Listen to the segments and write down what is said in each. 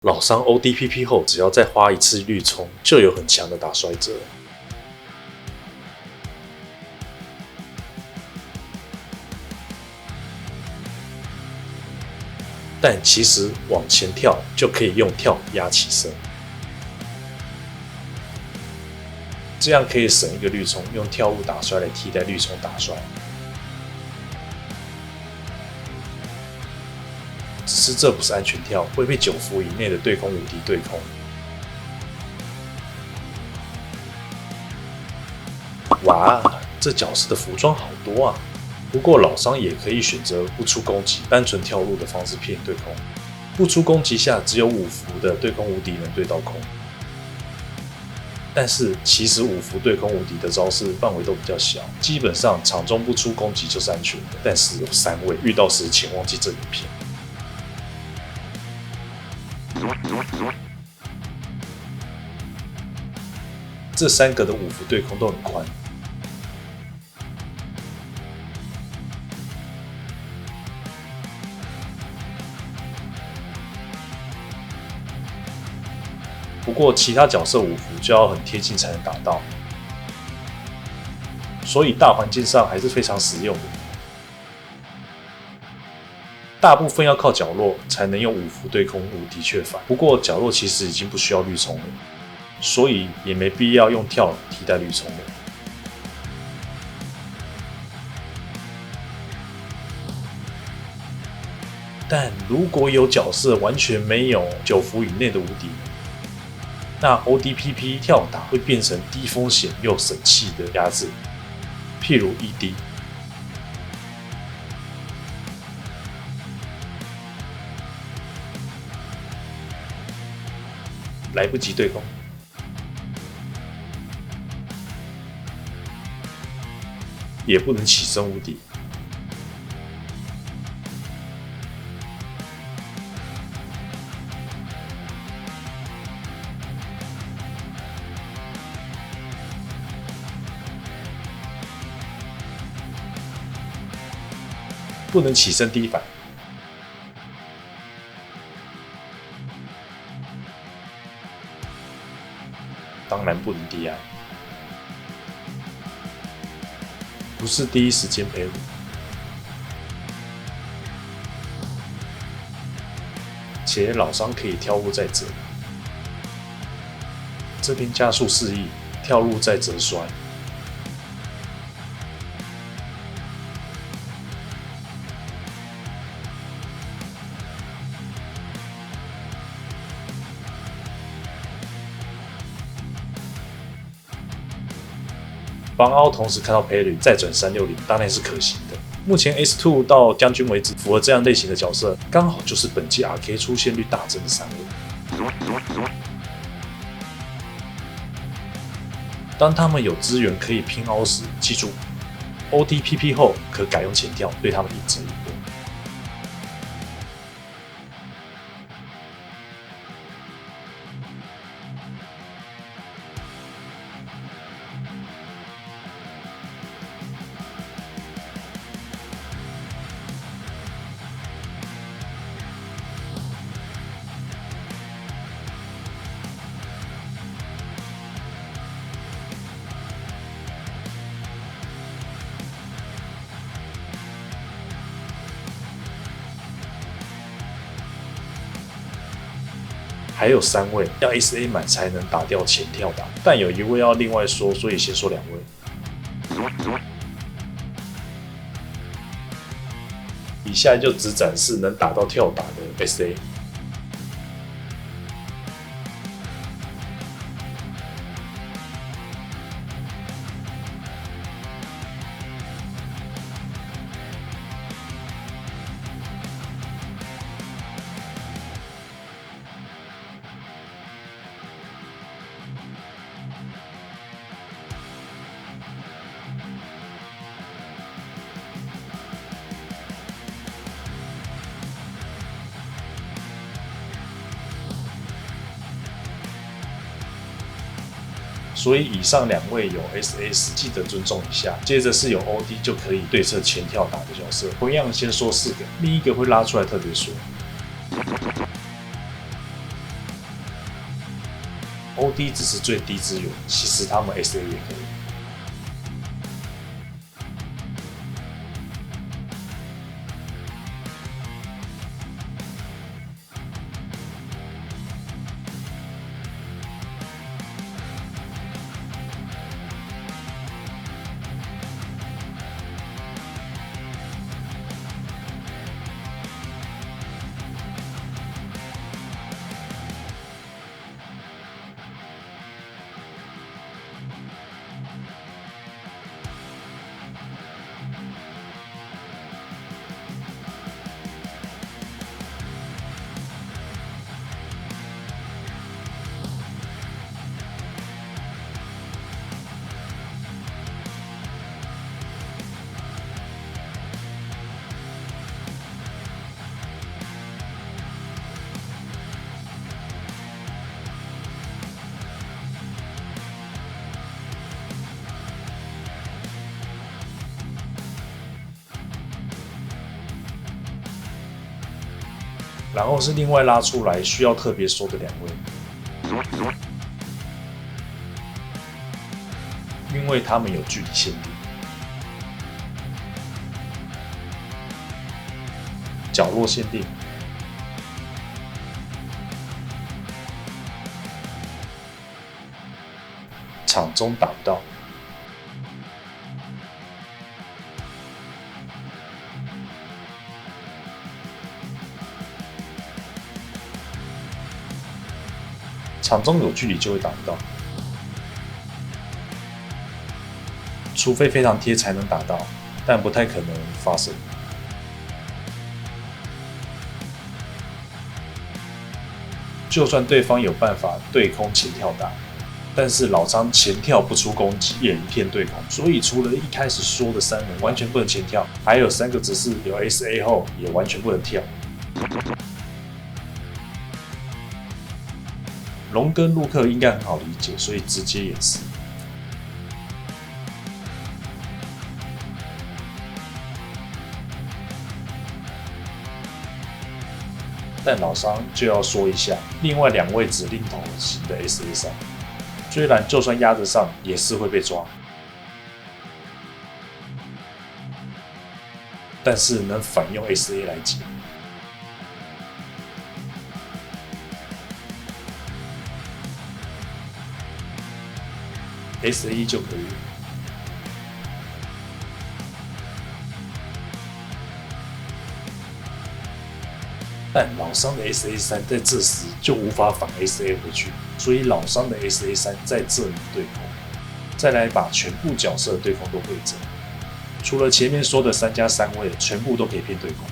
老伤 ODPP 后，只要再花一次绿冲，就有很强的打摔者。但其实往前跳就可以用跳压起身，这样可以省一个绿冲，用跳路打摔来替代绿冲打摔。只是这不是安全跳，会被9伏以内的对空无敌对空。哇，这角色的服装好多啊！不过老伤也可以选择不出攻击，单纯跳路的方式骗对空。不出攻击下，只有5伏的对空无敌能对到空。但是其实5伏对空无敌的招式范围都比较小，基本上场中不出攻击就是安全的。但是有3位遇到时请忘记这影片。这3个的5伏对空都很宽。不过其他角色5伏就要很贴近才能打到，所以大环境上还是非常实用的。大部分要靠角落才能用5伏对空无敌确反，不过角落其实已经不需要绿冲了，所以也没必要用跳替代绿冲了。但如果有角色完全没有9伏以内的无敌，那 ODPP 跳打会变成低风险又省气的压制，譬如 ED。来不及对空，也不能起身无敌。不能起身低反，当然不能低挨，不是第一时间赔入，且老伤可以跳入再折，这边加速示意跳入再折摔。防凹同时看到 parry 再转360，当然是可行的。目前 S2 到将军为止，符合这样类型的角色，刚好就是本季 RK 出现率大增的3位。当他们有资源可以拼凹时，记住 ODPP 后可改用前跳，对他们一折一波。还有3位要 SA 满才能打掉前跳打，但有1位要另外说，所以先说2位。以下就只展示能打到跳打的 SA。所以以上2位有 SAS， 记得尊重一下。接着是有 OD 就可以对策前跳打的角色，同样先说4个，另一个会拉出来特别说。OD 只是最低资源，其实他们 SA 也可以。然后是另外拉出来需要特别说的两位，因为他们有距离限定。角落限定，场中打不到。场中有距离就会打不到，除非非常贴才能打到，但不太可能发生。就算对方有办法对空前跳打，但是老张前跳不出攻击，也一片对空，所以除了一开始说的3人完全不能前跳，还有3个只是有 SA 后也完全不能跳。龙跟陆克应该很好理解，所以直接演示。但老商就要说一下，另外2位指令头型的 SA3，虽然就算压着上，也是会被抓，但是能反用 SA 来解。SA1 就可以了，但老商的 SA3 在这时就无法反 SA 回去，所以老商的 SA3 在这里对空，再来把全部角色的对空都对折，除了前面说的3+3位，全部都可以骗对空。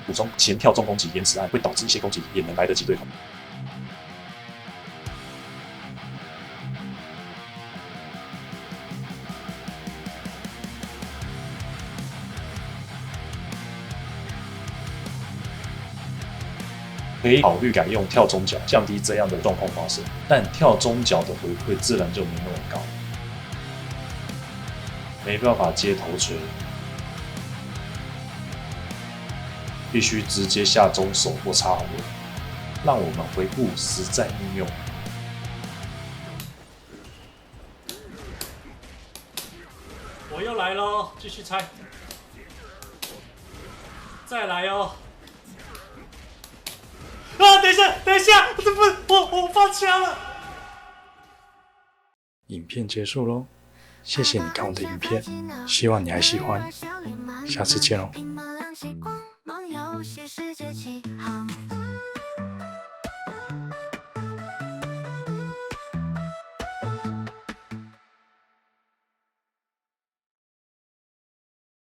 补充前跳重攻击延迟按会导致一些攻击也能来得及对抗。可以考虑改用跳中脚，降低这样的状况发生，但跳中脚的回馈自然就没那么高，没办法接头锤，必须直接下中手或插回。让我们回顾实战应用。我又来喽，继续猜，再来哦。啊！等一下，等一下，我放枪了。影片结束喽，谢谢你看我的影片，希望你还喜欢，下次见喽。